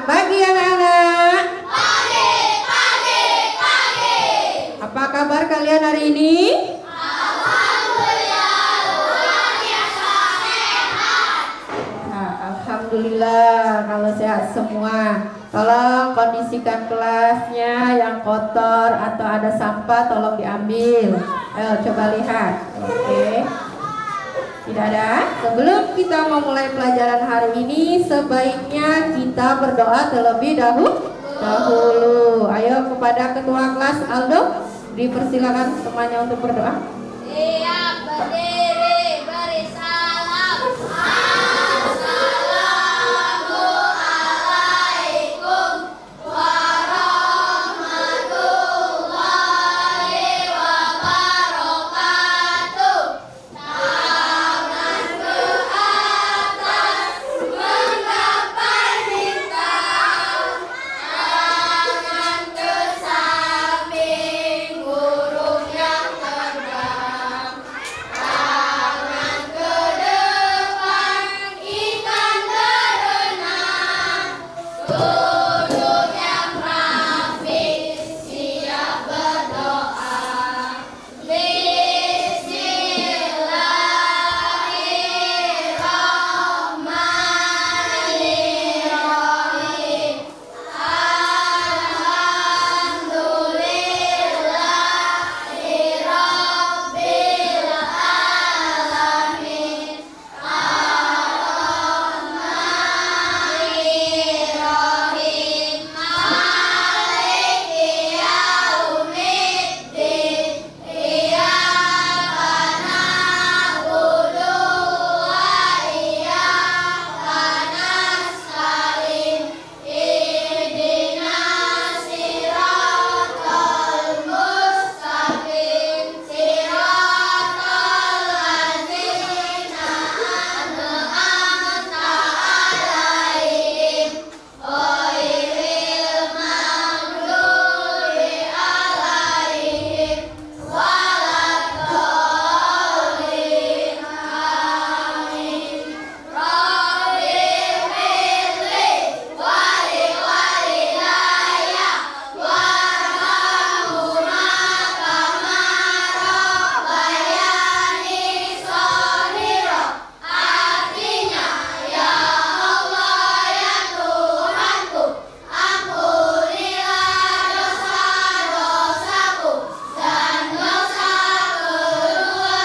pagi anak-anak. Pagi, pagi, pagi. Apa kabar kalian hari ini? Alhamdulillah, luar biasa sehat. Nah, alhamdulillah kalau sehat semua. Tolong kondisikan kelasnya, yang kotor atau ada sampah tolong diambil. Ayo coba lihat. Oke. Tidak ada? Sebelum kita memulai pelajaran hari ini, sebaiknya kita berdoa terlebih dahulu. Ayo kepada ketua kelas Aldo, dipersilakan temannya untuk berdoa. Siap berdiri, beri salam. Assalamualaikum warahmatullahi wabarakatuh. Tangan ke atas, menggapai bintang. Tangan ke samping, burung yang terbang. Tangan ke depan, ikan berenang. Duduk yang rapi, siap berdoa. Bismillahirrahmanirrahim. Alhamdulillahirabbil alamin. Ar-Rahmanir-Rahim. Maliki yaumiddin. Iyyaka na'budu wa iyyaka nasta'in. Ihdinas siratal mustaqim. Siratal ladzina an'amta 'alaihim ghairil maghdubi 'alaihim waladdallin. Amin. Rabbi firli wali walidayya warhamhuma kama rabbayani shaghira. Artinya, ya Allah ya Tuhanku, ampunilah dosa-dosaku dan dosa kedua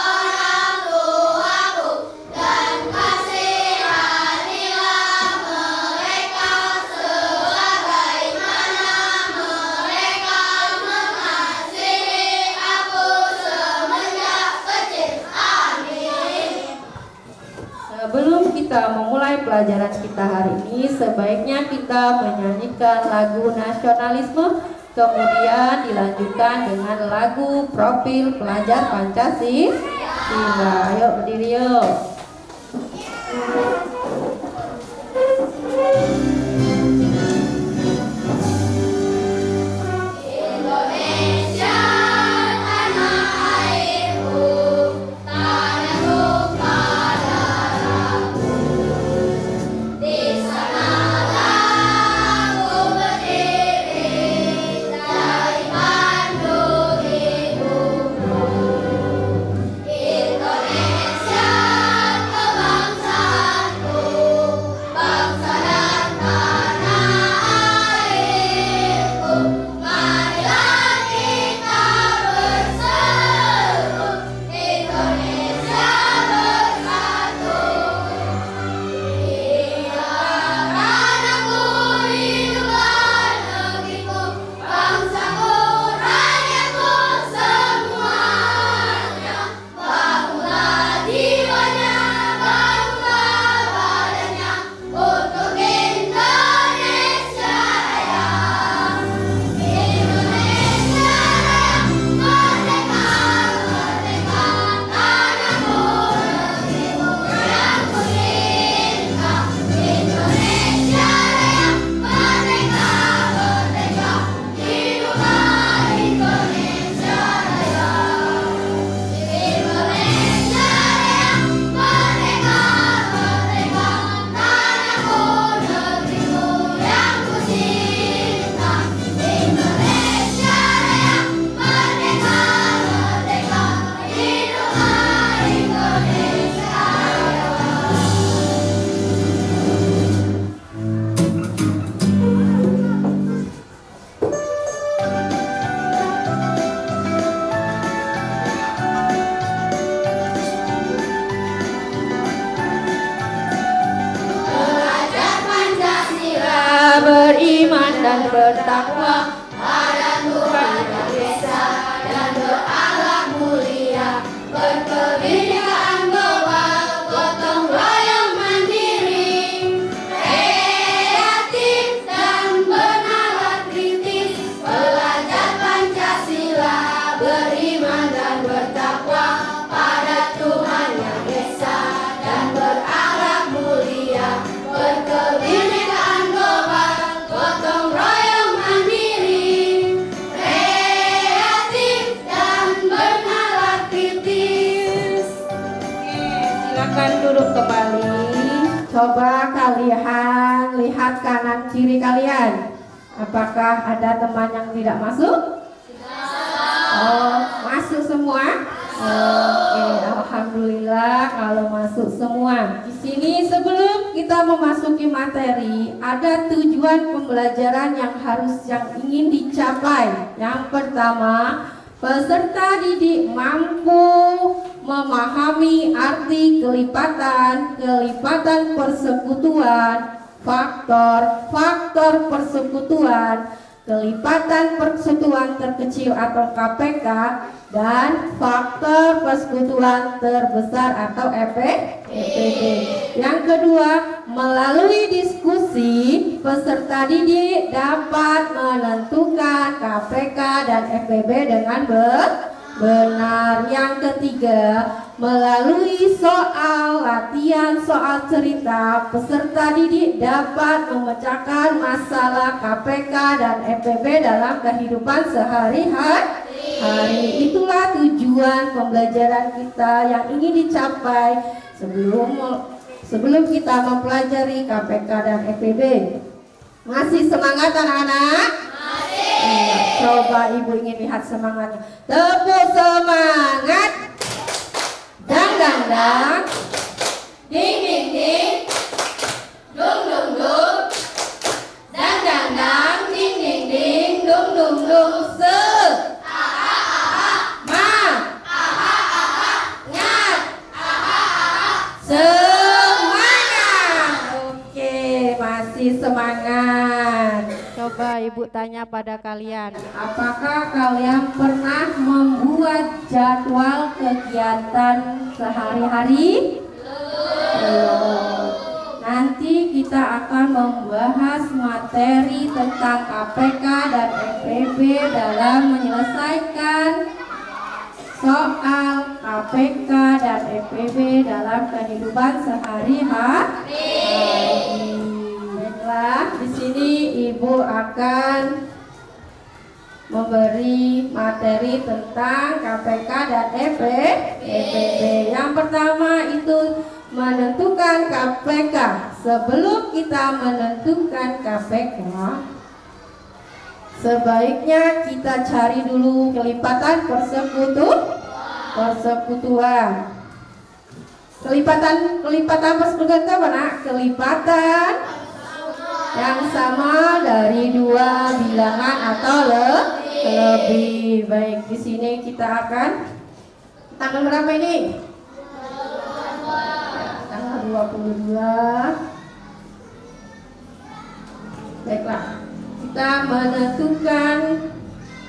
orang tuaku, dan kasihanilah mereka sebagaimana mereka mengasihi aku semenjak kecil. Amin. Sebelum kita memulai pelajaran kita hari ini, sebaiknya kita menyanyikan lagu nasionalisme, kemudian dilanjutkan dengan lagu profil pelajar Pancasila. Ayo berdiri yuk. Indonesia tanah airku, tanah tumpah darahku. Di sanalah aku berdiri dari Bandung ibuku. Indonesia kebangsaan beriman dan bertakwa pada Tuhan yang esa dan berakhlak mulia, berkebinekaan global, gotong royong mandiri, kreatif dan bernalar kritis. Silakan duduk kembali. Coba kalian lihat kanan kiri kalian. Apakah ada teman yang tidak masuk? Oh, masuk semua? Oke, alhamdulillah kalau masuk semua. Di sini sebelum kita memasuki materi, ada tujuan pembelajaran yang ingin dicapai. Yang pertama, peserta didik mampu memahami arti kelipatan persekutuan, faktor persekutuan, kelipatan persekutuan terkecil atau KPK, dan faktor persekutuan terbesar atau EPB. Yang kedua, melalui diskusi peserta didik dapat menentukan KPK dan EPB dengan benar. Yang ketiga, melalui latihan soal cerita, peserta didik dapat memecahkan masalah KPK dan EPB dalam kehidupan sehari-hari. Itulah tujuan pembelajaran kita yang ingin dicapai sebelum kita mempelajari KPK dan EPB. Masih semangat anak-anak? Coba ibu ingin lihat semangatnya. Tepuk semangat. Dang dang dang. Ding ding ding, dung dung dung, dang dang dang, ding ding ding, dung dung dung. Semangat. Oke, masih semangat. Coba ibu tanya pada kalian, apakah kalian pernah membuat jadwal kegiatan sehari-hari? Belum. Nanti kita akan membahas materi tentang KPK dan EPB dalam menyelesaikan soal KPK dan EPB dalam kehidupan sehari-hari. Di sini ibu akan memberi materi tentang KPK dan EPB. Yang pertama itu menentukan KPK. Sebelum kita menentukan KPK, sebaiknya kita cari dulu kelipatan persekutuan. Kelipatan persekutuan itu apa, Nak? Kelipatan yang sama dari dua bilangan atau lebih. Baik, di sini kita akan tanggal berapa ini? Tanggal 22. Baiklah, kita menentukan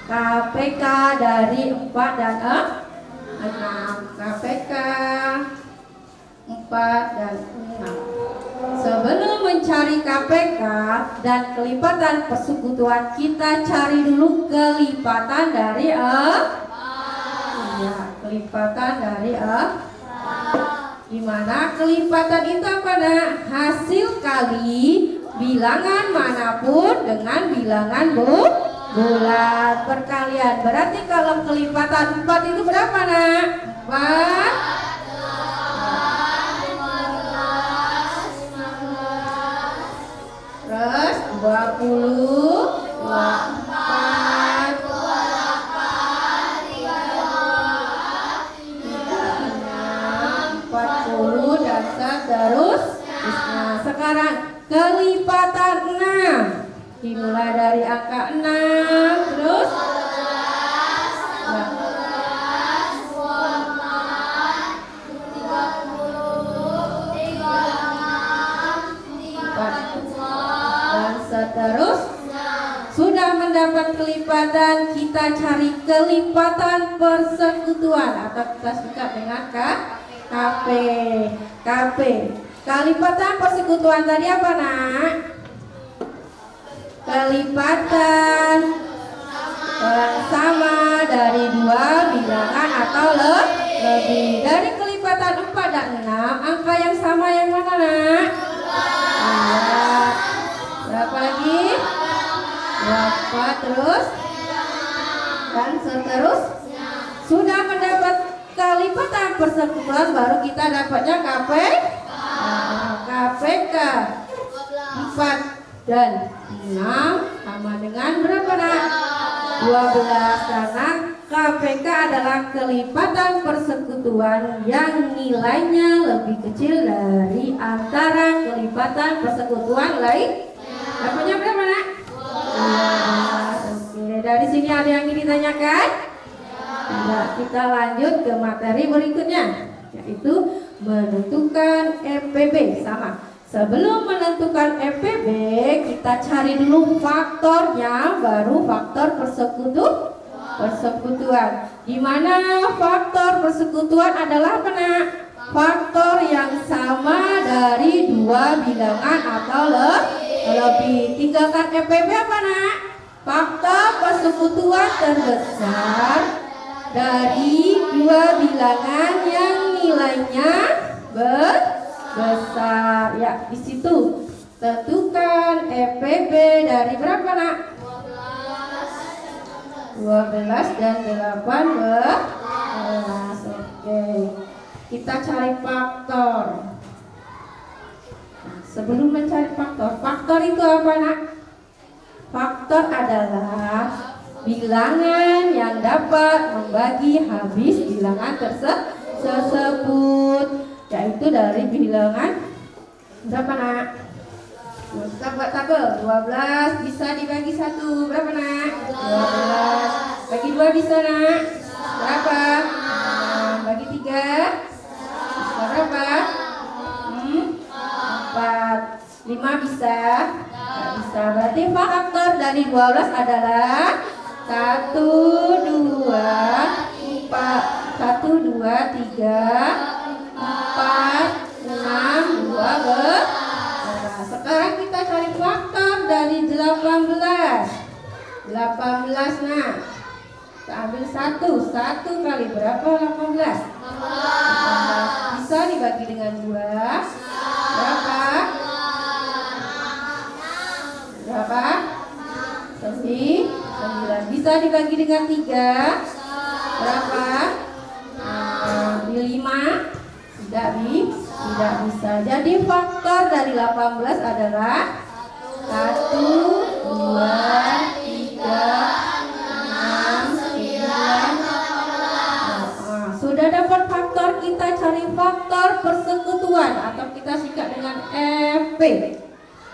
KPK dari 4 dan 6. KPK 4 dan 6. Sebelum mencari KPK dan kelipatan persekutuan, kita cari dulu kelipatan dari kelipatan dari Gimana kelipatan itu apa, Nak? Hasil kali bilangan manapun dengan bilangan bulat perkalian. Berarti kalau kelipatan 4 itu berapa, Nak? 4 terus 20 24 40 dan seterusnya. Sekarang kelipatan 6 dimulai dari angka 6 terus 4 dan seterusnya. Sudah mendapat kelipatan, kita cari kelipatan persekutuan atau kita singkat dengan KP. Kelipatan persekutuan tadi apa, Nak? Kelipatan sama dari dua bilangan lebih. Dari kelipatan 4 dan 6, angka yang sama yang mana, Nak? 2. Berapa lagi? 4 terus dan seterusnya. Sudah mendapat kelipatan persekutuan, baru kita dapatnya KPK 4 dan 6 sama dengan berapa, Nak? 12. Karena KPK adalah kelipatan persekutuan yang nilainya lebih kecil dari antara kelipatan persekutuan lain. Dapatnya berapa, Nak? 12. Oke, dari sini ada yang ingin ditanyakan? Tidak. Kita lanjut ke materi berikutnya, yaitu menentukan EPB. Sama. Sebelum menentukan EPB, kita cari dulu faktornya, baru faktor persekutuan. Di mana faktor persekutuan adalah apa, Nak? Faktor yang sama dari dua bilangan atau lebih. Tinggalkan EPB apa, Nak? Faktor persekutuan terbesar dari dua bilangan yang nilainya besar. Ya, di situ tentukan EPB dari berapa, Nak? 12 dan 18. Oke. Kita cari faktor. Nah, sebelum mencari faktor itu apa, Nak? Faktor adalah bilangan yang dapat membagi habis bilangan tersebut, yaitu dari bilangan berapa, Nak? Kita buat tabel. 12 bisa dibagi 1 berapa, Nak? 12. Bagi 2 bisa, Nak? Berapa? Bagi 3 bisa berapa? 4. 5 bisa? Nggak bisa. Berarti faktor dari 12 adalah 1, 2, 4, 1, 2, 3, 4, 6, 2, sekarang kita cari faktor dari 18. 18, Nah. Kita ambil 1 kali berapa 18? 18. Bisa dibagi dengan 2. Berapa? 9. Bisa dibagi dengan 3. Berapa? 5. Tidak bisa. Jadi faktor dari 18 adalah 1, 2, 3, 6, 9. Sudah dapat faktor, kita cari faktor persekutuan atau kita singkat dengan FP.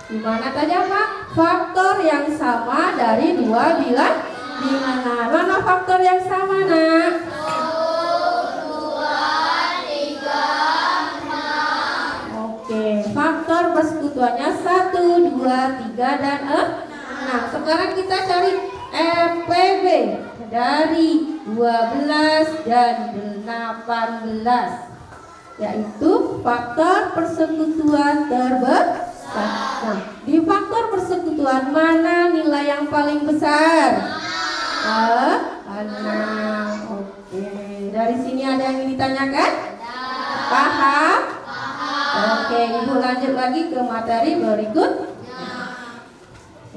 Di mana tadi apa? Faktor yang sama dari dua bilangan. Di mana faktor yang sama, Nak? 2, 3, 6. Oke, faktor persekutuannya 1, 2, 3 dan 6. Sekarang kita cari EPB dari 12 dan 18, yaitu faktor persekutuan terbesar. Nah, di faktor persekutuan mana nilai yang paling besar? 6. Oke, dari sini ada yang ingin ditanyakan? Paham? Oke, Ibu lanjut lagi ke materi berikut,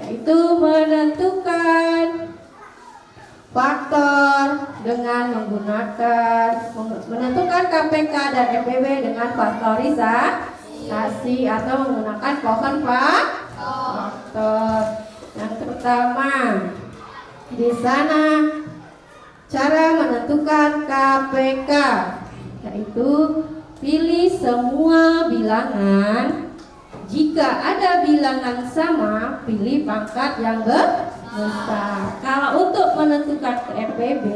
yaitu menentukan faktor dengan menentukan KPK dan EPB dengan faktorisasi atau menggunakan pohon faktor. Yang pertama, di sana cara menentukan KPK, yaitu pilih semua bilangan. Jika ada bilangan sama, pilih pangkat yang besar. Kalau untuk menentukan EPB,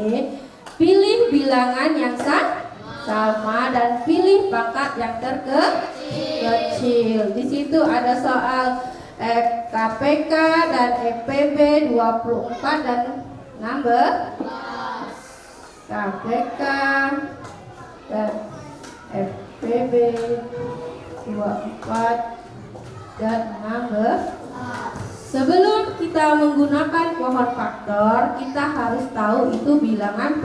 pilih bilangan yang sama dan pilih pangkat yang terkecil. Di situ ada soal KPK dan EPB 24 dan 16. KPK dan EPB 24 dan 16. Sebelum kita menggunakan pohon faktor, kita harus tahu itu bilangan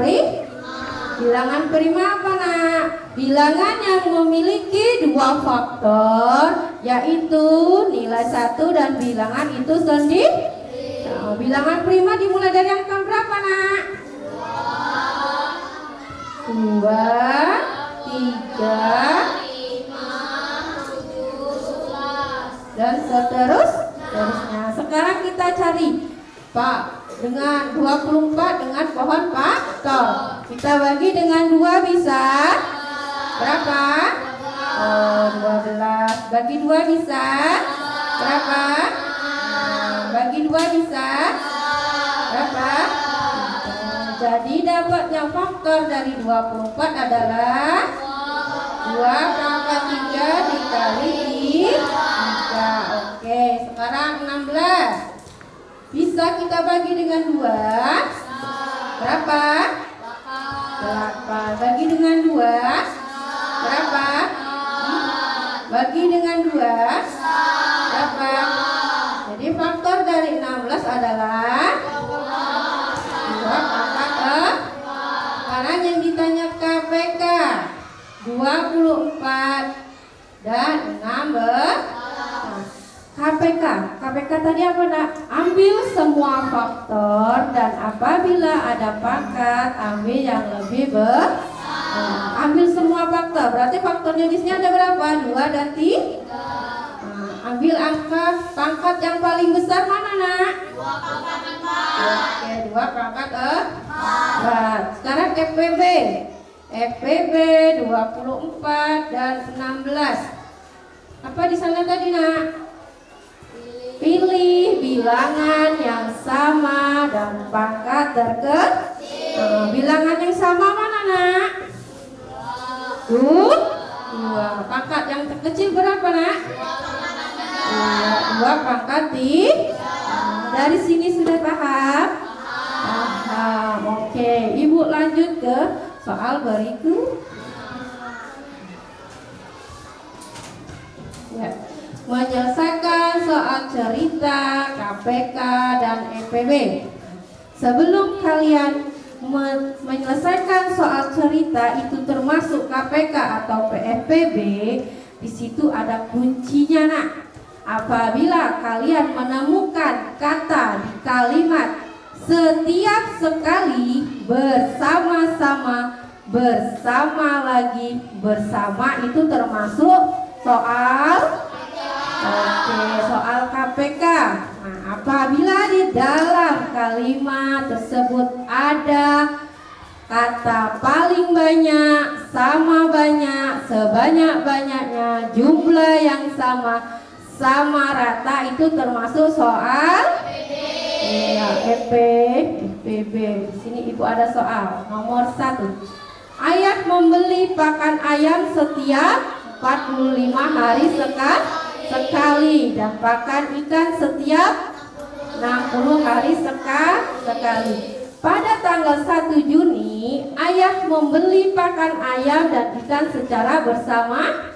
Bilangan prima apa nak? Bilangan yang memiliki dua faktor, yaitu nilai 1 dan bilangan itu sendiri. Nah, bilangan prima dimulai dari angka berapa nak? 2, 3, dan seterusnya. Sekarang kita cari Pak dengan 24 dengan pohon faktor. Kita bagi dengan 2 bisa berapa? 12. Bagi 2 bisa berapa? Bagi 2 bisa berapa? Jadi dapatnya faktor dari 24 adalah 2 pangkat 3 dikali 3. Oke, sekarang 16. Bisa kita bagi dengan 2 berapa? 8. Bagi dengan 2 berapa? Bagi dengan 2 berapa? Jadi faktor dari 16 adalah 2 pangkat 4. Sekarang yang ditanya KPK 24 dan 16. KPK tadi apa nak? Ambil semua faktor dan apabila ada pangkat ambil yang lebih ambil semua faktor. Berarti faktornya di sini ada berapa? 2 dan 3. Ambil angka pangkat yang paling besar mana nak? 2 pangkat 4. Oke, 2 pangkat 4. Sekarang FPB 24 dan 16. Apa di sana tadi nak? Pilih bilangan yang sama dan pangkat terkecil. Bilangan yang sama mana nak? 2. Pangkat yang terkecil berapa nak? 2 pangkat 3. Dari sini sudah paham? Paham. Oke, ibu lanjut ke soal berikut. Ya. Menyelesaikan soal cerita KPK dan FPB. Sebelum kalian menyelesaikan soal cerita itu termasuk KPK atau PFPB, di situ ada kuncinya nak. Apabila kalian menemukan kata di kalimat setiap sekali, bersama-sama, bersama lagi, bersama itu termasuk soal. Oke, soal KPK. Nah, apabila di dalam kalimat tersebut ada kata paling banyak, sama banyak, sebanyak-banyaknya, jumlah yang sama, sama rata, itu termasuk soal FPB. Di sini ibu ada soal nomor 1. Ayah membeli pakan ayam setiap 45 hari sekali dan pakan ikan setiap 60 hari sekali. Pada tanggal 1 Juni, ayah membeli pakan ayam dan ikan secara bersama.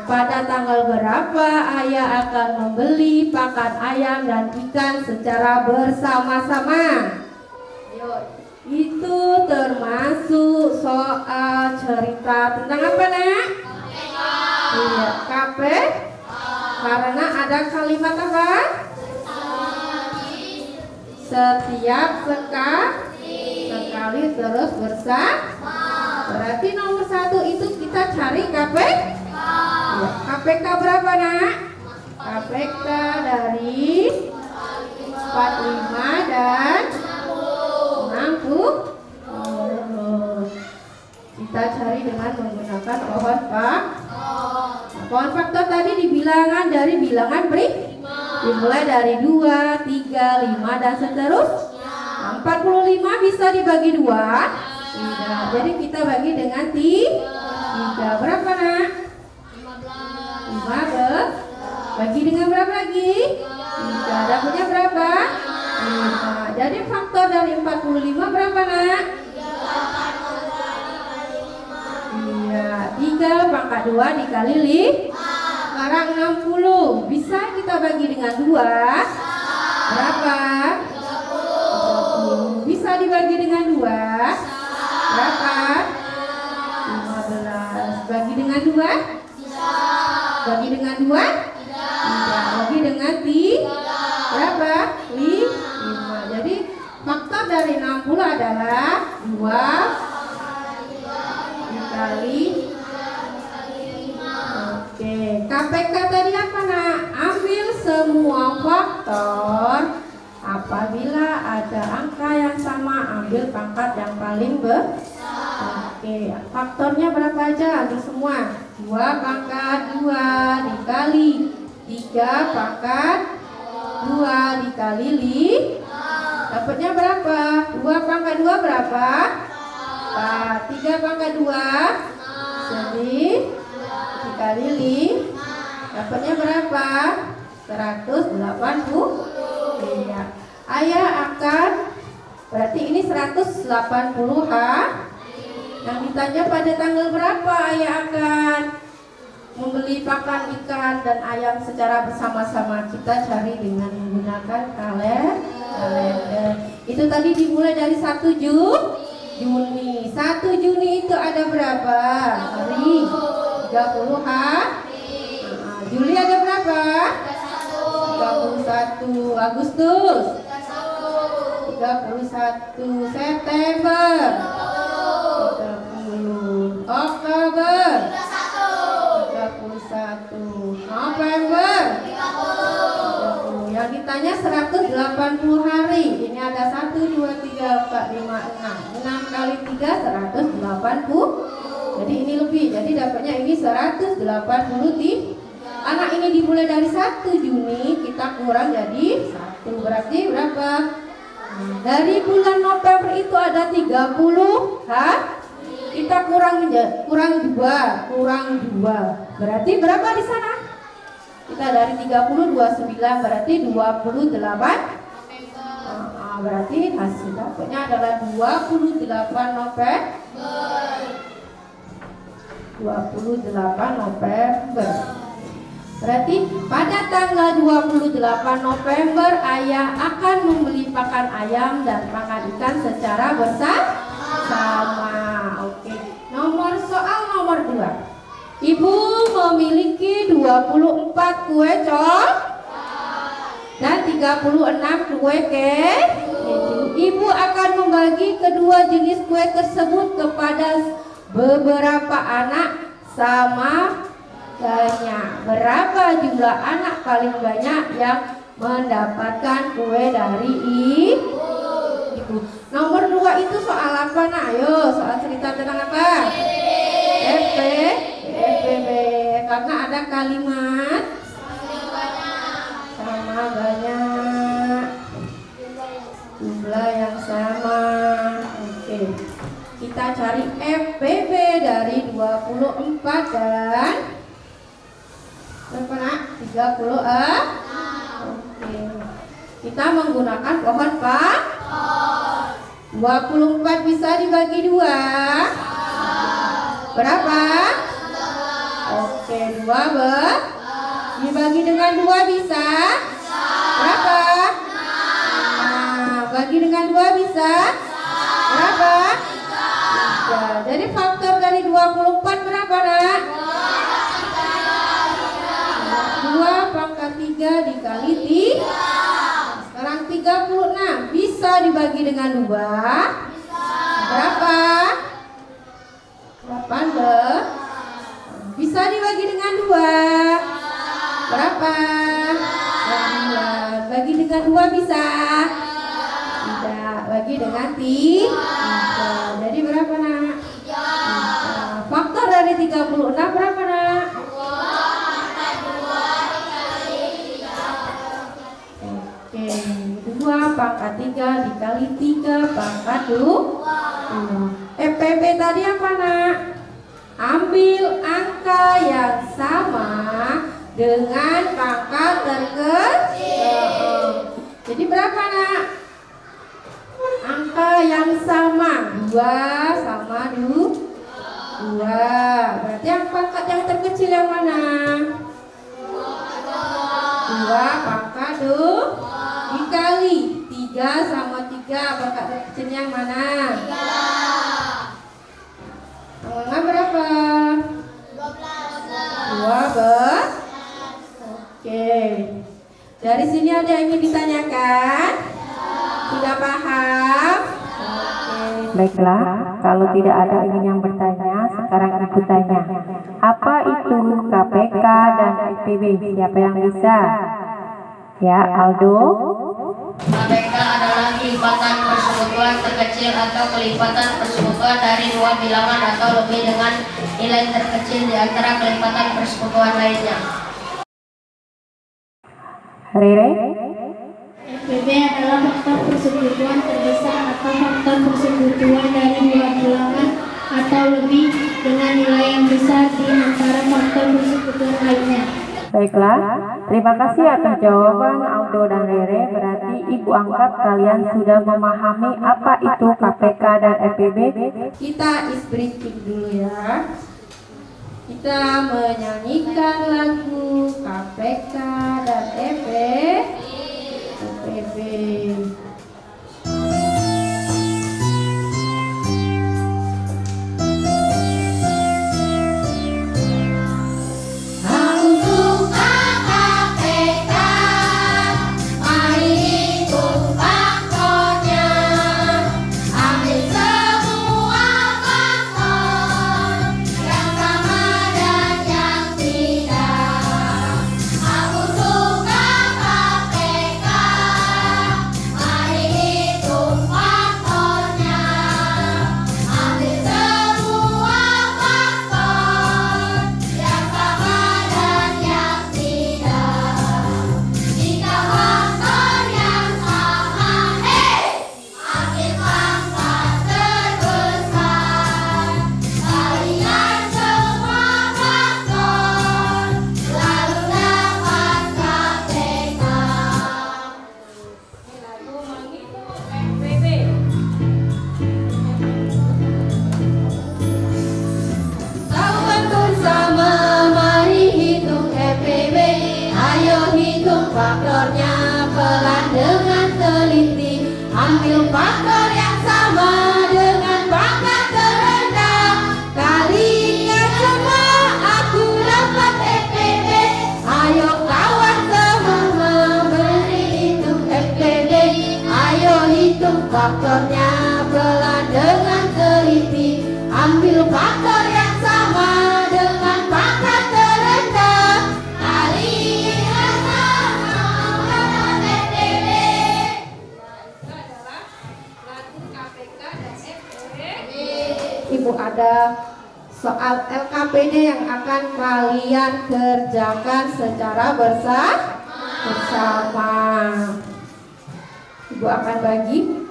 Pada tanggal berapa ayah akan membeli pakan ayam dan ikan secara bersama-sama? Itu termasuk soal cerita tentang apa nak? Iya, KPK. Karena ada kalimat apa? Setiap sekali terus bersama. Berarti nomor 1 itu kita cari KPK. Ya, KPK berapa nak? KPK dari 45 dan 60. Kita cari dengan menggunakan pohon faktor. Pohon faktor tadi dibilangan dari bilangan dimulai dari 2, 3, 5 dan seterusnya. 45 bisa dibagi 2? Tidak. Jadi kita bagi dengan 3. Berapa nak? 15. Bagi dengan berapa lagi? 3. Dapatnya berapa? 5. Jadi faktor dari 45 berapa nak? 3 pangkat 2 dikali 5. Sekarang 60. Bisa kita bagi dengan 2? Berapa? 30. Bisa dibagi dengan 2? Berapa? 15. Bagi dengan 2? Bagi dengan 2? 3. Bagi dengan 3? Berapa? 5. Jadi faktor dari 60 adalah 2 dikali. Oke, KPK tadi apa nak? Ambil semua faktor. Apabila ada angka yang sama, ambil pangkat yang paling besar. Oke, faktornya berapa aja? Ambil semua. 2 pangkat 2 dikali 3 pangkat 2 dikali 5. Dapatnya berapa? 2 pangkat 2 berapa? 4. 3 pangkat 2 dikali 5. Dapatnya berapa? 180. Iya. Ayah akan, berarti ini 180 Yang ditanya pada tanggal berapa ayah akan membeli pakan ikan dan ayam secara bersama-sama. Kita cari dengan menggunakan kalender. Itu tadi dimulai dari 1 Juni. 1 Juni itu ada berapa hari? 30 Juli ada berapa? 31. Agustus 31. September 30. Oktober 31. November 30. Yang ditanya 180 hari. Ini ada 1, 2, 3, 4, 5, 6. 6 kali 3 180. Jadi ini lebih. Jadi dapatnya ini 180. Anak ini dimulai dari 1 Juni, kita kurang jadi 1. Berarti berapa? Dari bulan November itu ada 30 kita kurang 2. Berarti berapa di sana? Kita dari 30 29 berarti 28. Berarti hasil dapatnya adalah 28 November. 28 November. Berarti pada tanggal 28 November ayah akan membeli pakan ayam dan pakan ikan secara bersama. Oke. Soal nomor 2. Ibu memiliki 24 kue coklat dan 36 kue keju. Ibu akan membagi kedua jenis kue tersebut kepada beberapa anak sama banyak. Berapa jumlah anak paling banyak yang mendapatkan kue dari ibu? Nomor 2 itu soal apa nak? Ayo, soal cerita tentang apa? FPB. Karena ada kalimat sama banyak, jumlah yang sama. Oke. Kita cari FPB dari 24 dan berapa nak? 30 Oke. Kita menggunakan pohon pak. 24 bisa dibagi 2. Berapa? Oke, 2 dibagi dengan 2 bisa? Berapa? Bagi dengan 2 bisa? Berapa? 3. Jadi faktor dari 24 berapa nak? 2 pangkat 3 dikali 3. Sekarang 36 bisa dibagi dengan 2. Berapa? 18. Bisa dibagi dengan 2. Berapa? 9. Bagi dengan 2 bisa? Tidak. Bagi dengan 3. Jadi berapa nak? 3. Faktor dari 36 berapa nak? 2 pangkat 3 dikali 3 pangkat 2. FPB tadi apa nak? Ambil angka yang sama dengan pangkat terkecil. Jadi berapa nak? Angka yang sama 2 sama 2. Berarti yang pangkat yang terkecil yang mana? 2 pangkat 2 dikali 3 sama 3 pangkat terkecil yang mana? 3. Oke. Dari sini ada yang ingin ditanyakan? Sudah paham? Oke. Baiklah, kalau tidak ada yang bertanya, sekarang aku tanya. Apa itu KPK dan FPB? Siapa yang bisa? Ya, Aldo. KPK adalah kelipatan persekutuan terkecil atau kelipatan persekutuan dari dua bilangan atau lebih dengan nilai terkecil di antara kelipatan persekutuan lainnya. Rere. FPB adalah faktor persekutuan terbesar atau faktor persekutuan dari dua bilangan atau lebih dengan nilai yang besar di antara faktor persekutuan lainnya. Baiklah, terima kasih atas jawaban Aldo dan Rere. Berarti ibu angkat kalian sudah memahami apa itu KPK dan FPB. Kita is breaking dulu ya. Kita menyanyikan lagu KPK dan FPB. Aku suka KPK, mari hitung faktornya, ambil semua faktor yang sama dan yang tidak. Aku suka KPK, mari hitung faktornya, ambil semua faktor yang sama dan yang tidak. Jika faktor yang sama, ambil pangkat terbesar, kalian semua faktor, lalu dapat KPK. Lagu menghitung FPB. Sahabat bersama, mari hitung FPB. Ayo hitung faktornya pelan dengan teliti. Ambil faktor yang sama dengan pangkat terendah. Kalian semua aku dapat FPB. Ayo kawan semua beri hitung FPB. Ayo hitung faktornya pelan dengan teliti. Ambil faktor yang sama dengan pangkat terendah. Kalian semua dapat FPB. Adalah lagu KPK dan FPB. Ibu ada soal LKPD yang akan kalian kerjakan secara bersama. Ibu akan bagi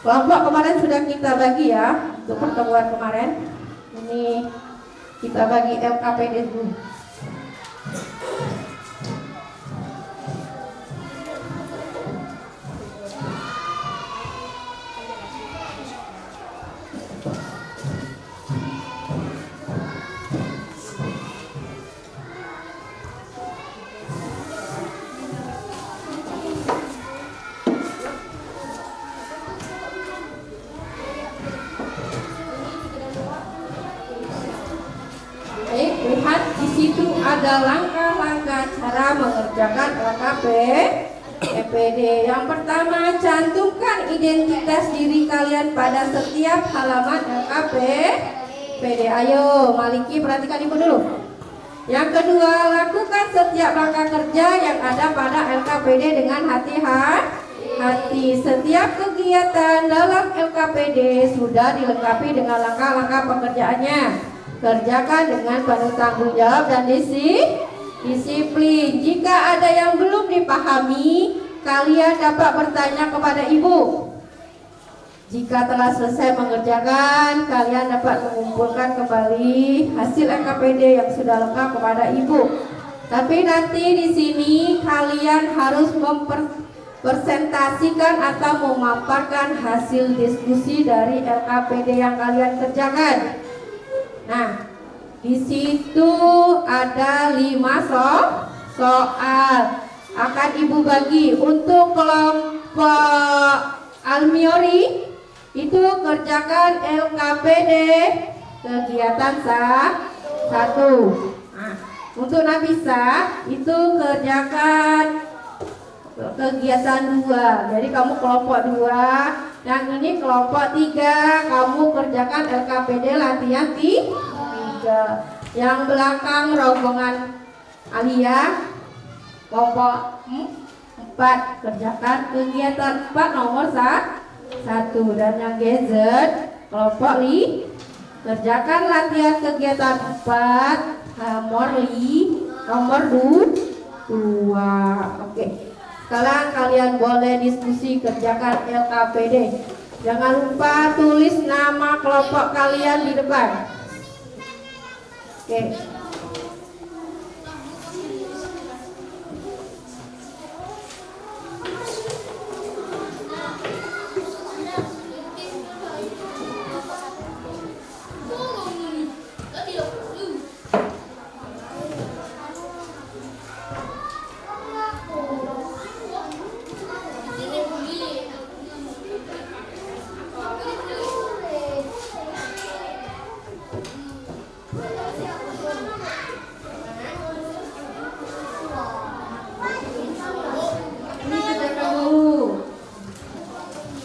kelompok kemarin sudah kita bagi ya untuk pertemuan kemarin. Ini kita bagi LKPD dulu. Baik, lihat di situ ada langkah-langkah cara mengerjakan LKPD. Yang pertama, cantumkan identitas diri kalian pada setiap halaman LKPD. Ayo, Maliki perhatikan ibu dulu. Yang kedua, lakukan setiap langkah kerja yang ada pada LKPD dengan hati-hati. Setiap kegiatan dalam LKPD sudah dilengkapi dengan langkah-langkah pekerjaannya. Kerjakan dengan penuh tanggung jawab dan disiplin. Jika ada yang belum dipahami, kalian dapat bertanya kepada ibu. Jika telah selesai mengerjakan, kalian dapat mengumpulkan kembali hasil LKPD yang sudah lengkap kepada ibu. Tapi nanti di sini kalian harus mempresentasikan atau memaparkan hasil diskusi dari LKPD yang kalian kerjakan. Nah, di situ ada 5 soal akan ibu bagi untuk kelompok Almiori. Itu kerjakan LKPD kegiatan 1. Nah, Untuk Nabisa itu kerjakan kegiatan 2. Jadi kamu kelompok 2, yang ini kelompok 3. Kamu kerjakan LKPD latihan 3. Yang belakang rombongan Alia kelompok 4 kerjakan kegiatan 4 nomor 1. Dan yang gadget kelompok 5 kerjakan latihan kegiatan 4 nomor 2. Oke. Sekarang kalian boleh diskusi kerjakan LKPD. Jangan lupa tulis nama kelompok kalian di depan. Oke.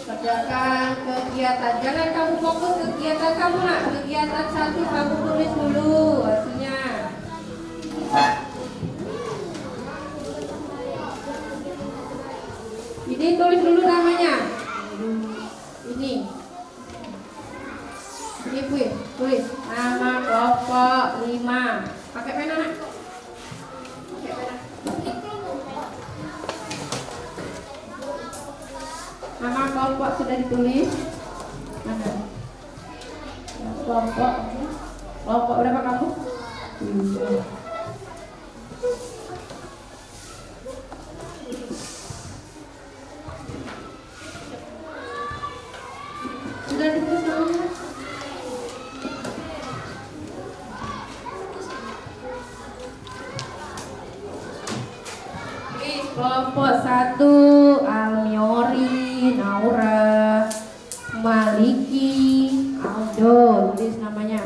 Kerjakan kegiatan. Jangan kamu fokus kegiatan kamu nak. Kegiatan 1 kamu tulis dulu hasilnya. Ini tulis dulu namanya. Ini Puin, tulis nama kelompok 5. Pakai pena nak? Pakai pena. Nama kelompok sudah ditulis. Mana? Kelompok berapa kamu? 3. Sudah ditulis namanya? Kelompok 1 Almiori, Naura, Maliki, Aldo, tulis namanya.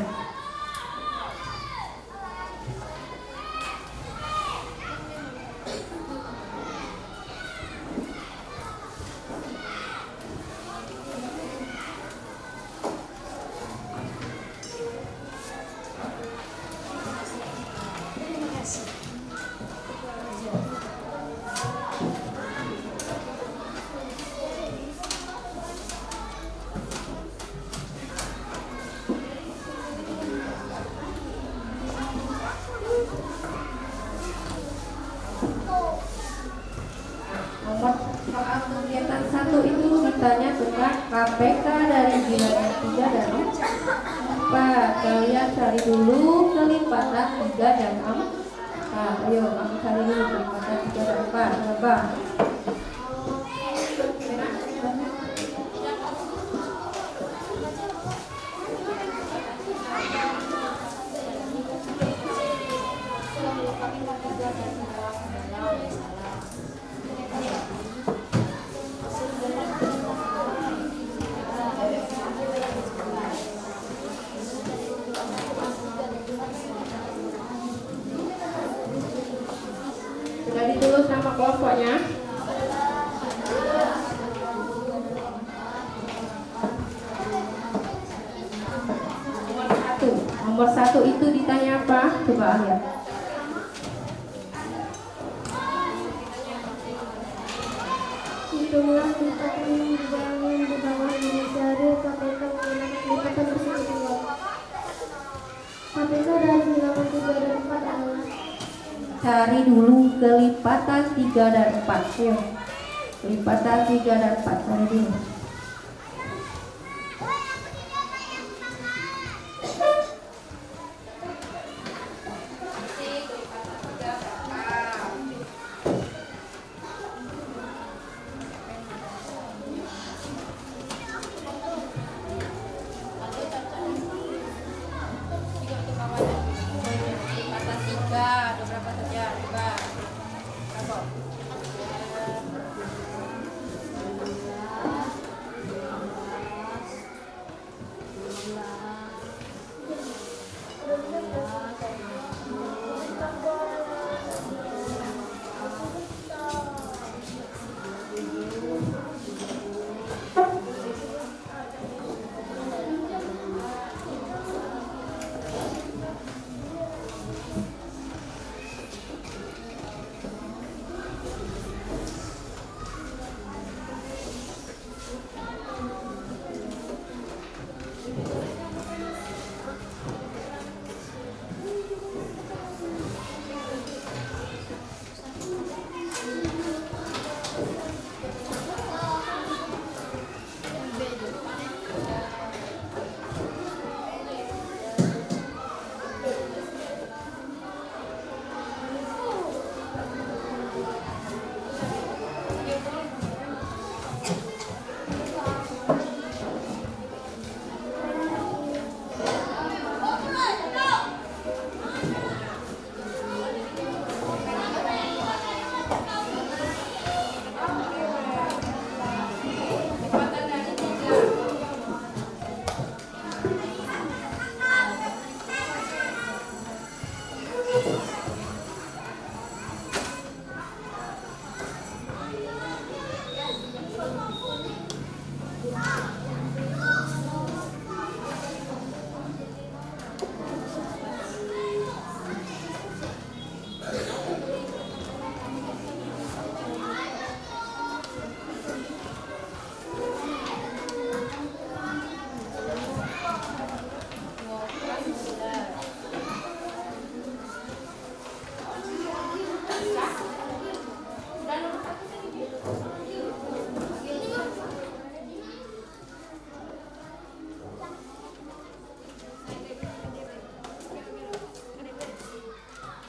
Soal kegiatan 1 itu ditanya tentang KPK dari bilangan 3 dan 4. Kalian cari dulu kelipatan 3 dan 4. Ayo kamu cari dulu kelipatan 3 dan 4. Coba. Sudah ditulis nama kelompoknya? Nomor 1 itu ditanya apa? Coba lihat. Hitunglah kelipatan yang dibangun di bawah ini dari KPK menggunakan kelipatan persekutuan. KPK dari bilangan 3 dan 4 adalah. Cari dulu kelipatan 3 dan 4. Ayo. Kelipatan 3 dan 4 cari dulu. Ada berapa saja? Coba. Berapa?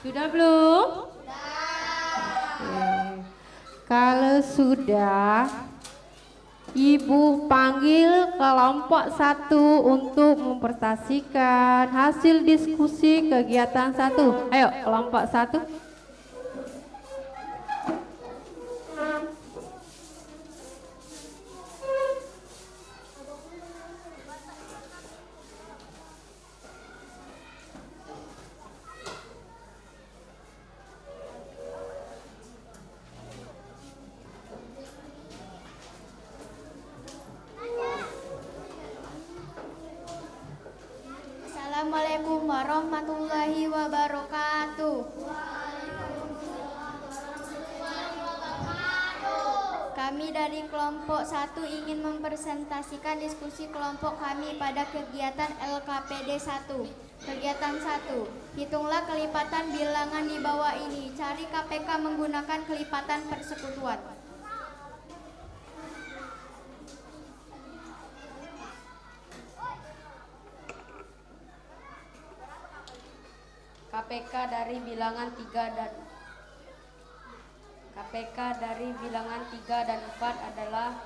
Sudah belum? Oke. Kalau sudah, Ibu panggil kelompok 1 untuk mempresentasikan hasil diskusi kegiatan 1. Ayo, kelompok 1. Assalamualaikum warahmatullahi wabarakatuh. Kami dari kelompok 1 ingin mempresentasikan diskusi kelompok kami pada kegiatan LKPD 1. Kegiatan 1. Hitunglah kelipatan bilangan di bawah ini. Cari KPK menggunakan kelipatan persekutuan. KPK dari bilangan 3 dan 4 adalah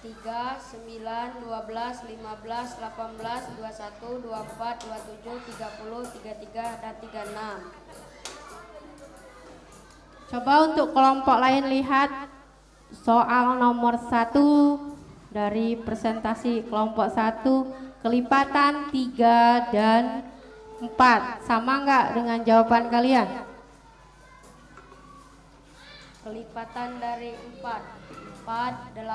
3, 9, 12, 15, 18, 21, 24, 27, 30, 33, dan 36. Coba untuk kelompok lain lihat soal nomor 1 dari presentasi kelompok 1, kelipatan 3 dan 4. Sama enggak dengan jawaban kalian? Kelipatan dari 4, 8, 12,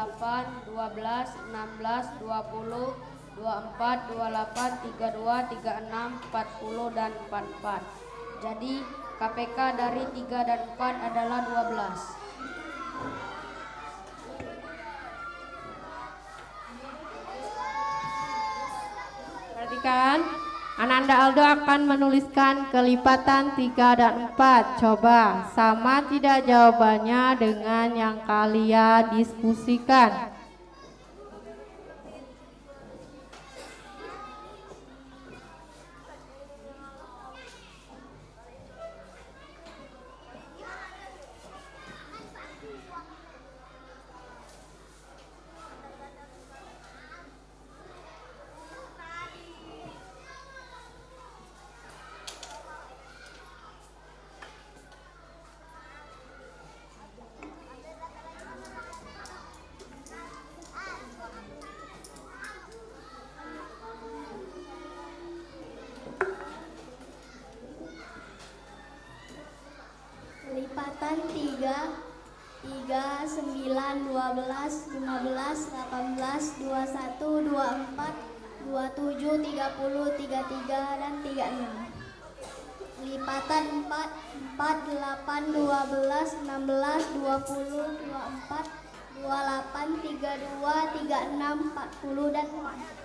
16, 20, 24, 28, 32, 36, 40, dan 44. Jadi KPK dari 3 dan 4 adalah 12. Perhatikan, Ananda Aldo akan menuliskan kelipatan 3 dan 4. Coba sama tidak jawabannya dengan yang kalian diskusikan? Kelipatan 3, 9, 12, 15, 18, 21, 24, 27, 30, 33, dan 36. Kelipatan 4, 8, 12, 16, 20, 24, 28, 32, 36, 40, dan 4.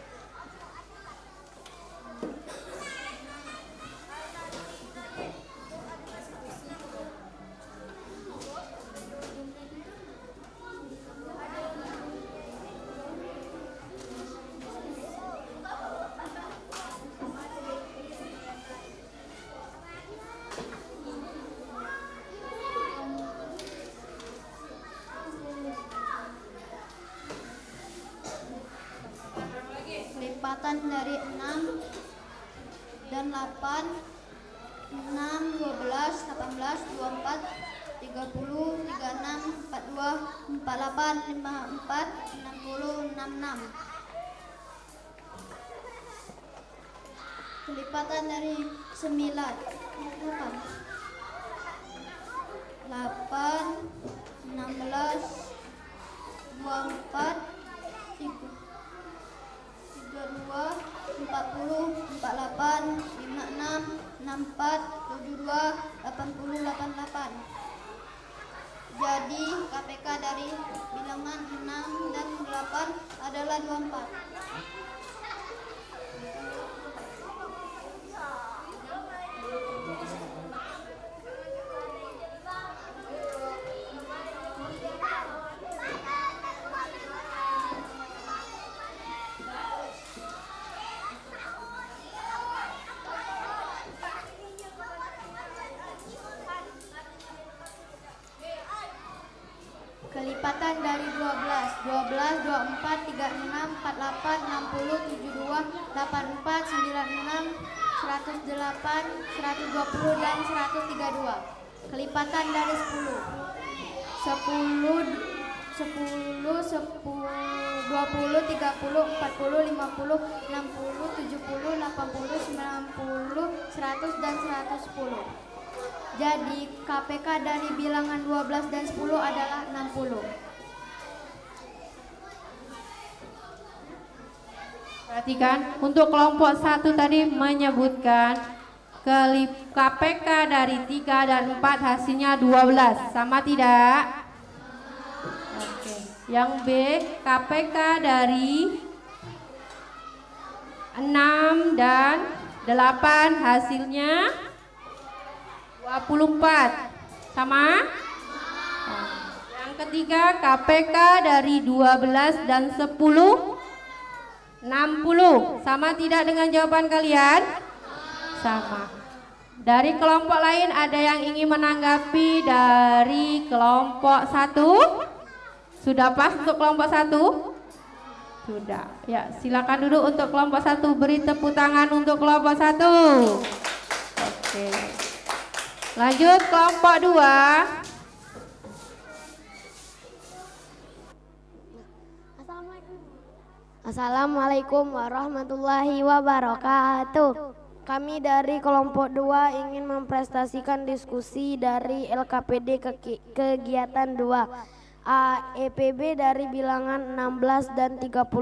Kelipatan dari 6 dan 8, 6, 12, 18, 24, 30, 36, 42, 48, 54, 60, 66. Kelipatan dari 9, 8, 16, 24, 32, 40, 48, 56, 64, 72, 80, 88. Jadi KPK dari bilangan 6 dan 8 adalah 24. kelipatan dari 12, 12, 24, 36, 48, 60, 72, 84, 96, 108, 120, dan 132. Kelipatan dari 10, 10, 10, 20, 30, 40, 50, 60, 70, 80, 90, 100, dan 110. Jadi KPK dari bilangan 12 dan 10 adalah 60. Perhatikan, untuk kelompok 1 tadi menyebutkan KPK dari 3 dan 4 hasilnya 12. Sama tidak? Oke. Yang B, KPK dari 6 dan 8 hasilnya 24. Sama? Yang ketiga, KPK dari 12 dan 10 60. Sama tidak dengan jawaban kalian? Sama. Dari kelompok lain ada yang ingin menanggapi dari kelompok 1? Sudah pas untuk kelompok 1? Sudah. Ya, silakan duduk untuk kelompok 1. Beri tepuk tangan untuk kelompok 1. Oke. Lanjut kelompok 2. Assalamualaikum warahmatullahi wabarakatuh. Kami dari kelompok 2 ingin mempresentasikan diskusi dari LKPD kegiatan 2. EPB dari bilangan 16 dan 32.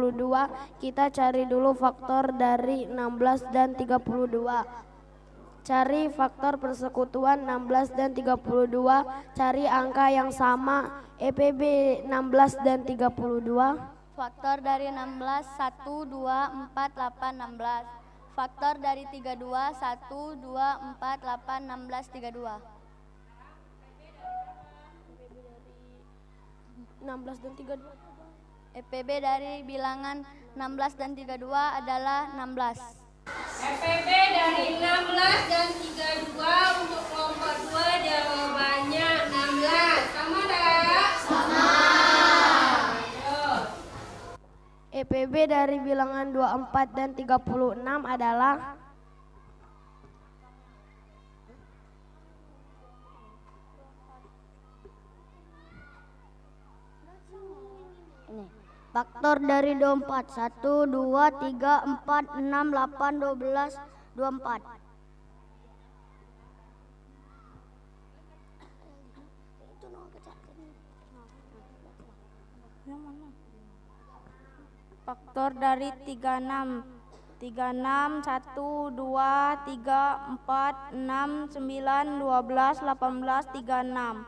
Kita cari dulu faktor dari 16 dan 32. Cari faktor persekutuan 16 dan 32. Cari angka yang sama. EPB 16 dan 32. Faktor dari 16, 1, 2, 4, 8, 16. Faktor dari 32, 1, 2, 4, 8, 16, 32. 16 dan 32. EPB dari bilangan 16 dan 32 adalah 16. EPB dari 16 dan 32 untuk kelompok 2 jawabannya 16. Sama tak? Sama. EPB dari bilangan 24 dan 36 adalah Faktor dari 24, 1, 2, 3, 4, 6, 8, 12, 24. Faktor dari 36, 36, 1, 2, 3, 4, 6, 9, 12, 18, 36.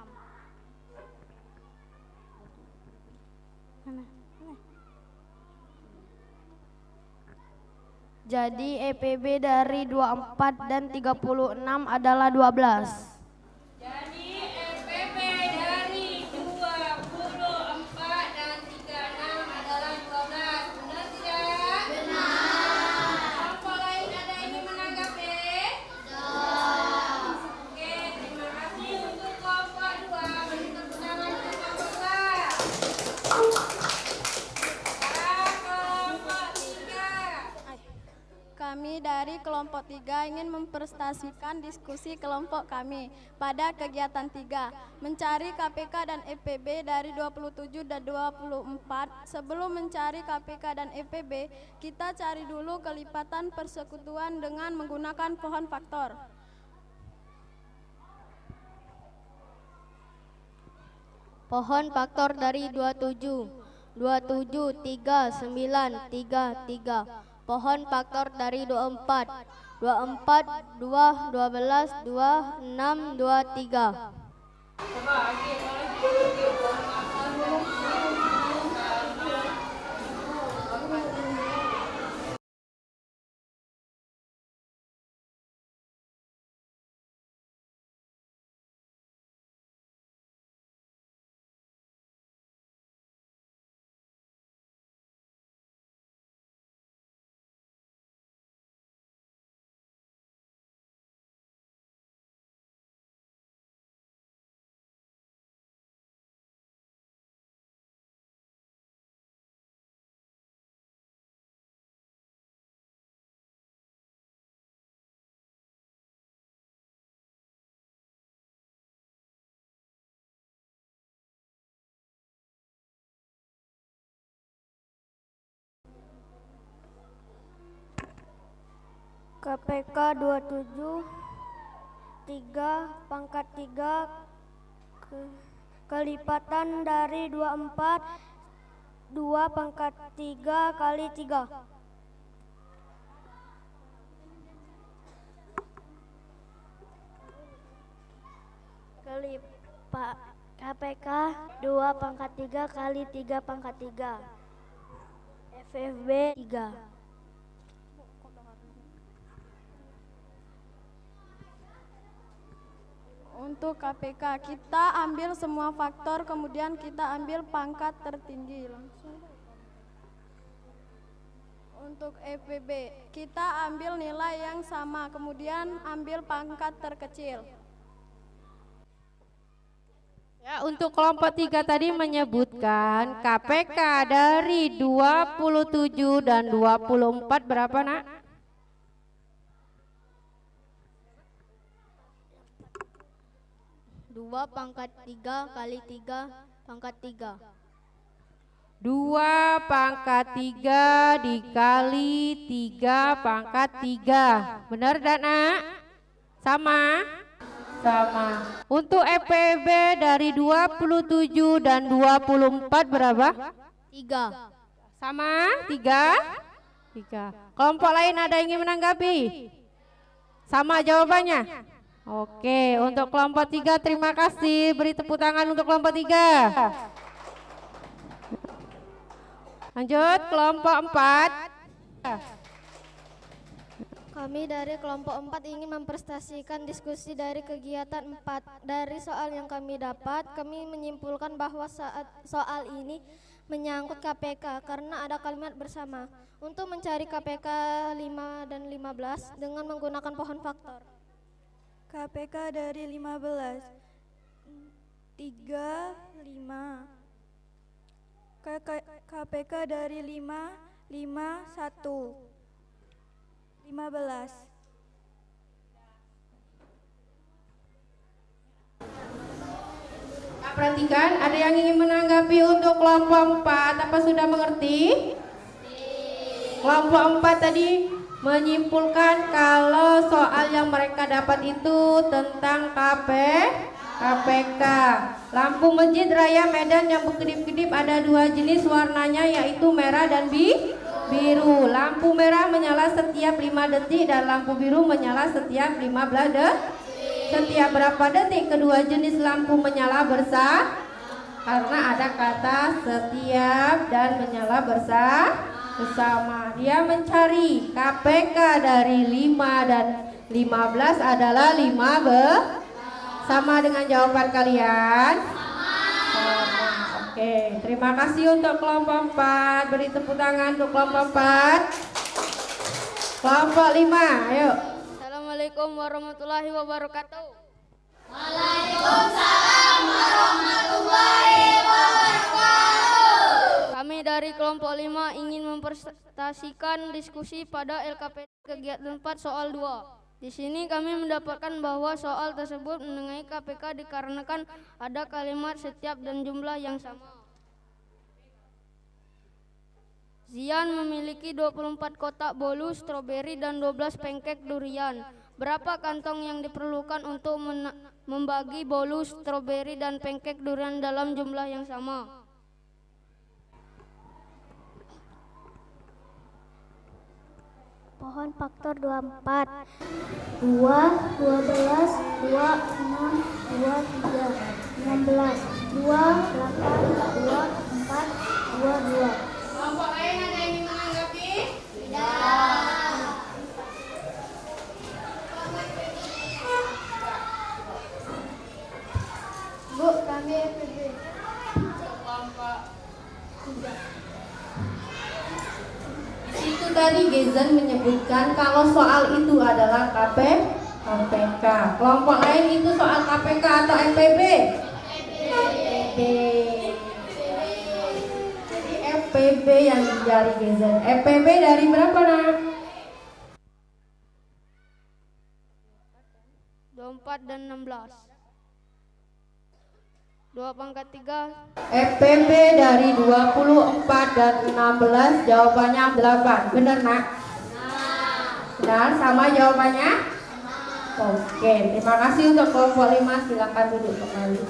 Jadi EPB dari 24 dan 36 adalah 12. Jadi EPB dari 24 dan 36 adalah 12. Benar tidak? Benar. Kelompok lain ada yang ingin menanggapi? Oke, terima kasih untuk kelompok 2. Beri tepuk tangan untuk kelompok 2. Kami dari kelompok 3 ingin mempresentasikan diskusi kelompok kami pada kegiatan 3, mencari KPK dan EPB dari 27 dan 24. Sebelum mencari KPK dan EPB, kita cari dulu kelipatan persekutuan dengan menggunakan pohon faktor. Pohon faktor dari 27, 27, 3, 9, 3, 3. Pohon faktor dari 24, 24, 2, 12, 2, 6, 2, 3. KPK 27 3 pangkat 3 kelipatan dari 24 2 pangkat 3 kali 3. KPK 2 pangkat 3 kali 3 pangkat 3. FFB 3. Untuk KPK kita ambil semua faktor, kemudian kita ambil pangkat tertinggi langsung. Untuk FPB kita ambil nilai yang sama, kemudian ambil pangkat terkecil. Ya, untuk kelompok 3 tadi menyebutkan KPK dari 27 dan 24 berapa, Nak? 2 pangkat 3 kali 3 pangkat 3. 2 pangkat 3 dikali 3 pangkat 3. Benar, Nak? Sama? Sama. Untuk FPB dari 27 dan 24 berapa? 3. Sama? 3? 3. Kelompok lain ada yang ingin menanggapi? Sama jawabannya? Oke, untuk kelompok 3 terima kasih. Beri tepuk tangan untuk kelompok 3. Lanjut, kelompok 4. Kami dari kelompok 4 ingin mempresentasikan diskusi dari kegiatan 4. Dari soal yang kami dapat, kami menyimpulkan bahwa saat soal ini menyangkut KPK karena ada kalimat bersama. Untuk mencari KPK 5 dan 15 dengan menggunakan pohon faktor. KPK dari 15 3 5. KPK dari 5 5 1 15. Perhatikan, ada yang ingin menanggapi untuk kelompok 4? Apa sudah mengerti? Kelompok 4 tadi menyimpulkan kalau soal yang mereka dapat itu tentang KPK. Lampu masjid raya Medan yang berkedip-kedip ada 2 jenis warnanya, yaitu merah dan biru. Lampu merah menyala setiap 5 detik dan lampu biru menyala setiap 15 detik. Setiap berapa detik kedua jenis lampu menyala bersama? Karena ada kata setiap dan menyala bersama. Dia mencari KPK dari 5 dan 15 adalah 5 sama dengan jawaban kalian? Sama. Oke, terima kasih untuk kelompok 4. Beri tepuk tangan untuk kelompok 4. Kelompok 5, ayo. Assalamualaikum warahmatullahi wabarakatuh. Waalaikumsalam warahmatullahi wabarakatuh. Kami dari kelompok 5 ingin mempresentasikan diskusi pada LKP kegiatan 4 soal 2. Di sini kami mendapatkan bahwa soal tersebut mengenai KPK dikarenakan ada kalimat setiap dan jumlah yang sama. Zian memiliki 24 kotak bolu stroberi dan 12 pancake durian. Berapa kantong yang diperlukan untuk membagi bolu stroberi dan pancake durian dalam jumlah yang sama? Pohon faktor 24. 2, 12, 2, 6, 2, 3, 16, 2, 8, 2, 4, 2, 2. Kelompok lain ada yang ingin menanggapi? Bu, kami FPB. Itu tadi Gezen menyebutkan kalau soal itu adalah KPK. Kelompok lain itu soal KPK atau FPB? FPB. Jadi FPB yang dicari Gezen. FPB dari berapa, Nak? 24 dan 16. 2 pangkat 3. FPB dari 24 dan 16 jawabannya 8. Benar, Nak? Benar, sama jawabannya? Oke, terima kasih untuk kelompok 5, silakan duduk kembali.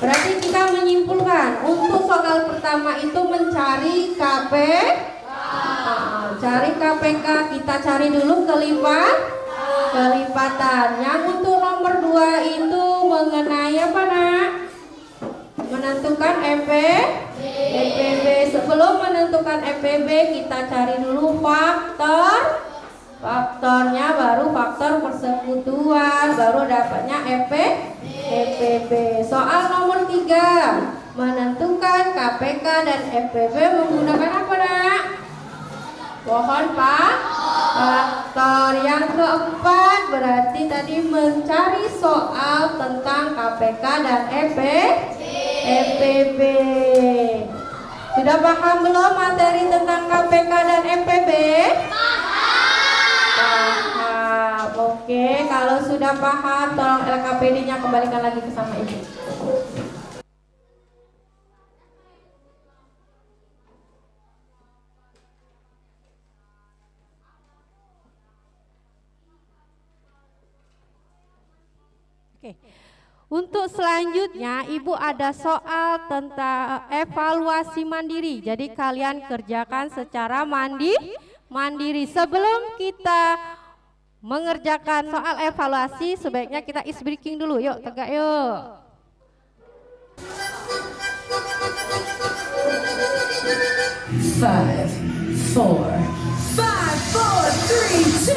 Berarti kita menyimpulkan untuk soal pertama itu mencari KP. Cari KPK, kita cari dulu kelipatan. Yang untuk nomor 2 itu mengenai apa nak? Menentukan EPB. Sebelum menentukan EPB kita cari dulu faktornya, baru faktor persekutuan, baru dapatnya EPB. Soal nomor 3 menentukan KPK dan EPB menggunakan apa nak? Mohon Pak. Faktor yang keempat berarti tadi mencari soal tentang KPK dan EPB. Sudah paham belum materi tentang KPK dan EPB? Paham. Oke, kalau sudah paham tolong LKPD-nya kembalikan lagi ke sama Ibu. Oke. Untuk selanjutnya Ibu ada soal tentang evaluasi mandiri. Jadi kalian kerjakan secara mandiri. Sebelum kita mengerjakan soal evaluasi sebaiknya kita ice breaking dulu. Yuk, tegak yuk. Five, four, 3, 2.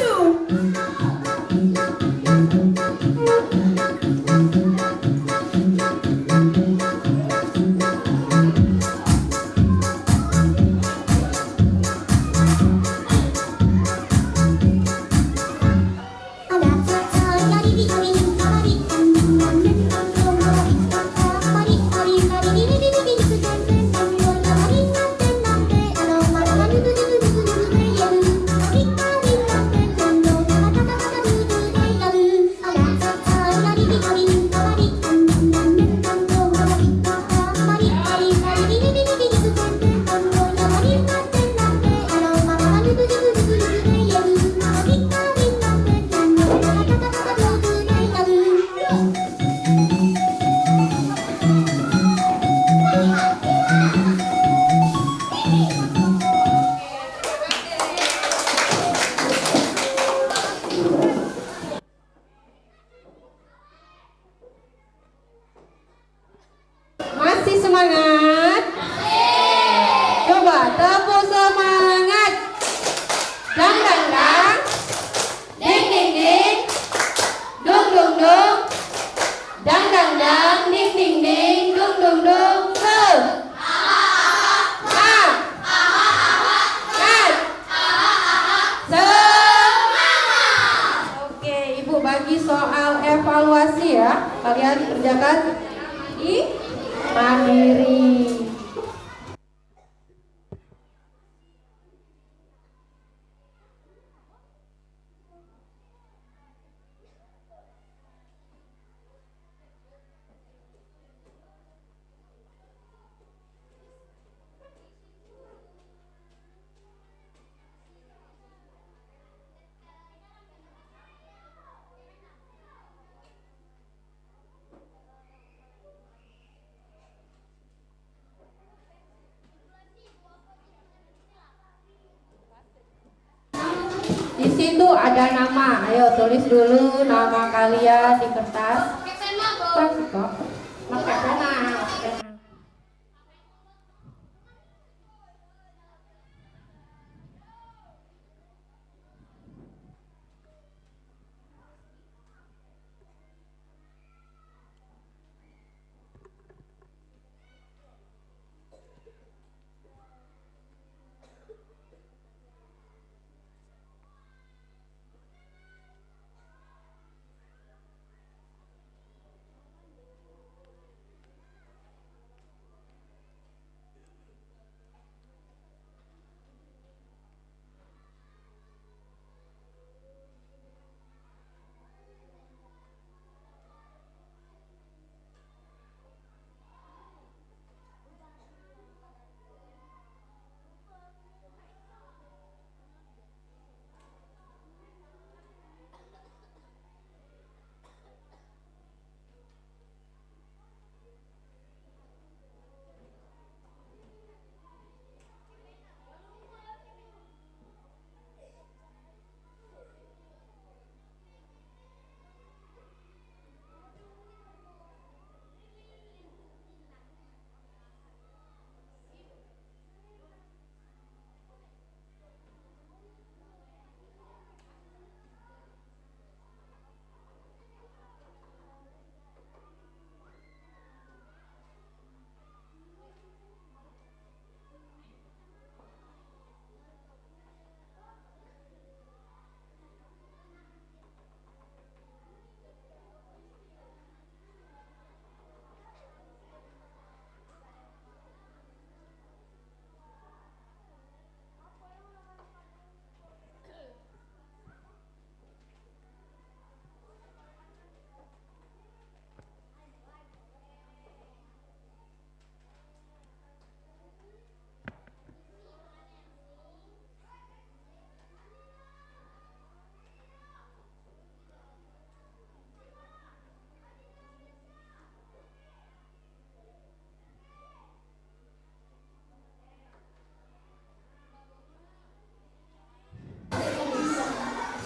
Soal evaluasi ya, kalian kerjakan mandiri. Di situ ada nama, ayo tulis dulu nama kalian di kertas. Pakai pena.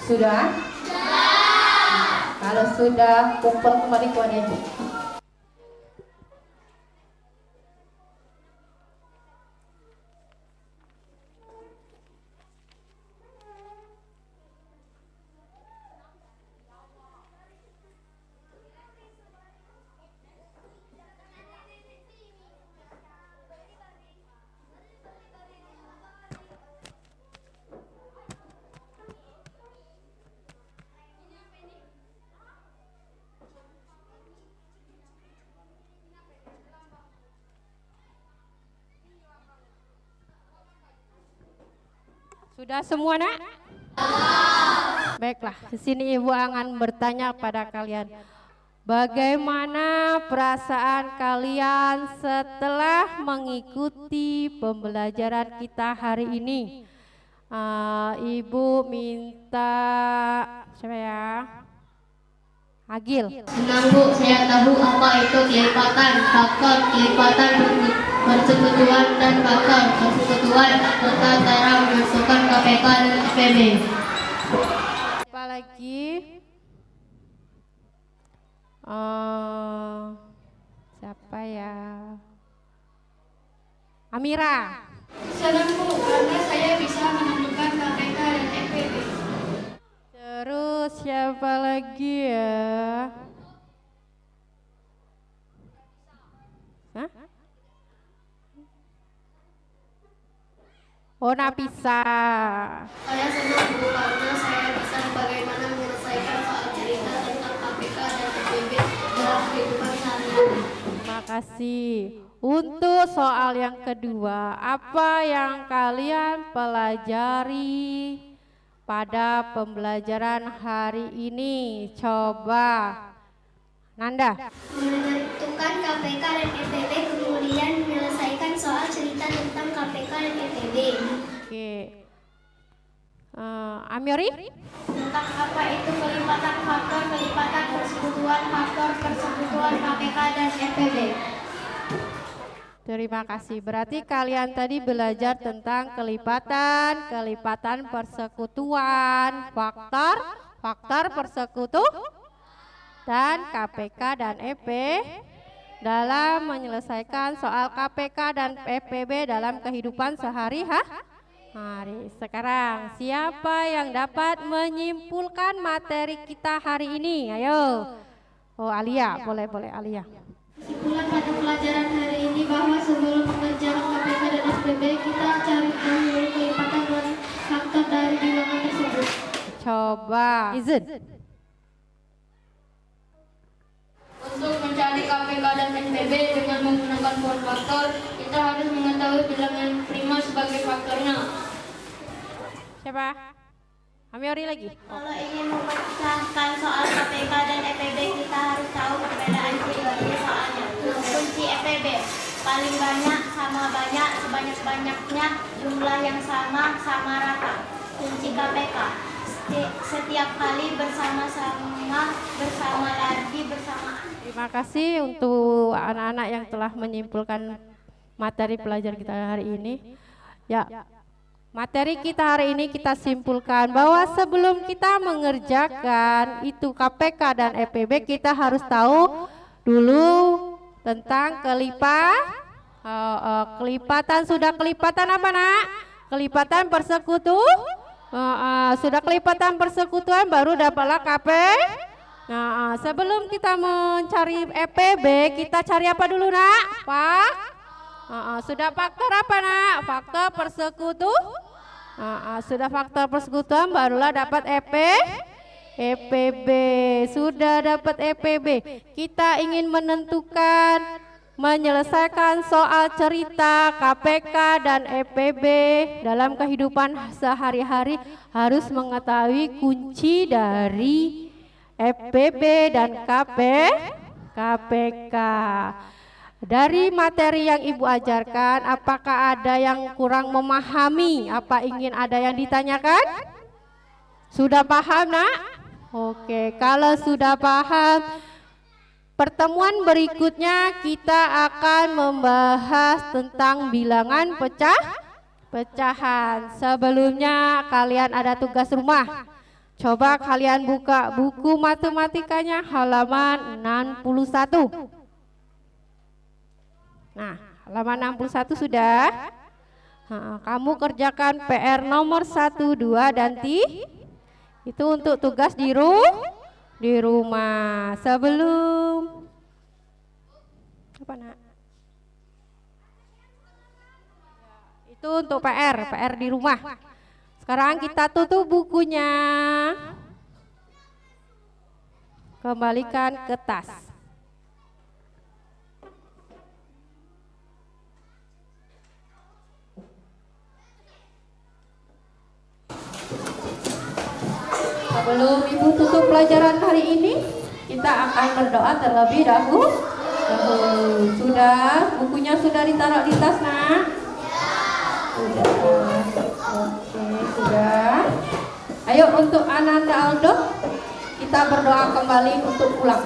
Sudah? Kalau sudah, kumpul kembali ke wadah ibu. Sudah semua nak? Baiklah, di sini ibu akan bertanya pada kalian. Bagaimana perasaan kalian setelah mengikuti pembelajaran kita hari ini? Ibu minta siapa ya? Agil. Senang Bu, saya tahu apa itu kelipatan, faktor, kelipatan persekutuan dan faktor persekutuan serta cara menyusun KPK dan FPB. Apa lagi? Siapa ya? Amira. Senang Bu, karena saya bisa menentukan KPK dan FPB. Terus siapa lagi ya? Hah? Oh, Napisa. Saya senang Bu, karena saya bisa bagaimana menyelesaikan soal cerita tentang KPK dan FPB dalam kehidupan sehari-hari. Terima kasih. Untuk soal yang kedua, apa yang kalian pelajari pada pembelajaran hari ini? Coba Nanda. Menentukan KPK dan FPB, kemudian menyelesaikan soal cerita tentang KPK dan FPB. Oke. Amiori? Tentang apa itu kelipatan faktor, kelipatan persekutuan, faktor persekutuan KPK dan FPB. Terima kasih. Berarti kalian tadi belajar tentang kelipatan, kelipatan persekutuan, faktor persekutu, dan KPK dan EP dalam menyelesaikan soal KPK dan FPB dalam kehidupan sehari-hari. Sekarang siapa yang dapat menyimpulkan materi kita hari ini? Ayo. Oh, Alia, boleh Alia. Kesimpulan pada pelajaran hari ini bahwa sebelum mengerjakan KPK dan FPB, kita cari dahulu kelipatan dan faktor dari bilangan tersebut. Coba izin. Untuk mencari KPK dan FPB dengan menggunakan pola faktor, kita harus mengetahui bilangan prima sebagai faktornya. Siapa? Amiori lagi. Kalau ingin memecahkan soal KPK dan FPB, kita harus tahu perbedaan ciri soalnya. Kunci FPB paling banyak, sama banyak, sebanyak-banyaknya, jumlah yang sama, sama rata. Kunci KPK setiap kali bersama-sama, bersama lagi, bersamaan. Terima kasih untuk anak-anak yang telah menyimpulkan materi pelajaran kita hari ini. Ya, materi kita hari ini kita simpulkan bahwa sebelum kita mengerjakan itu KPK dan FPB, kita harus tahu dulu tentang kelipatan. Sudah kelipatan apa nak? Kelipatan persekutuan. Sudah kelipatan persekutuan baru dapatlah sebelum kita mencari FPB, kita cari apa dulu nak? Sudah faktor apa nak? Faktor persekutuan. Sudah faktor persekutuan barulah dapat EPB. Sudah dapat EPB. Kita ingin menyelesaikan soal cerita KPK dan EPB dalam kehidupan sehari-hari, harus mengetahui kunci dari FPB dan KPK. Dari materi yang Ibu ajarkan, apakah ada yang kurang memahami? Apa ingin ada yang ditanyakan? Sudah paham nak? Oke, kalau sudah paham, pertemuan berikutnya kita akan membahas tentang bilangan pecahan. Sebelumnya kalian ada tugas rumah. Coba kalian buka buku matematikanya halaman 61. Nah, halaman 61 sudah. Kamu kerjakan PR nomor 1, 2, dan 3. Itu untuk tugas di rumah. Sebelum apa nak? Itu untuk PR di rumah. Sekarang kita tutup bukunya. Kembalikan ke tas. Sebelum Ibu tutup pelajaran hari ini, kita akan berdoa terlebih dahulu. Sudah, bukunya sudah ditaruh di tas, nak? Sudah. Oke, sudah. Ayo untuk Ananda Aldo, kita berdoa kembali untuk pulang.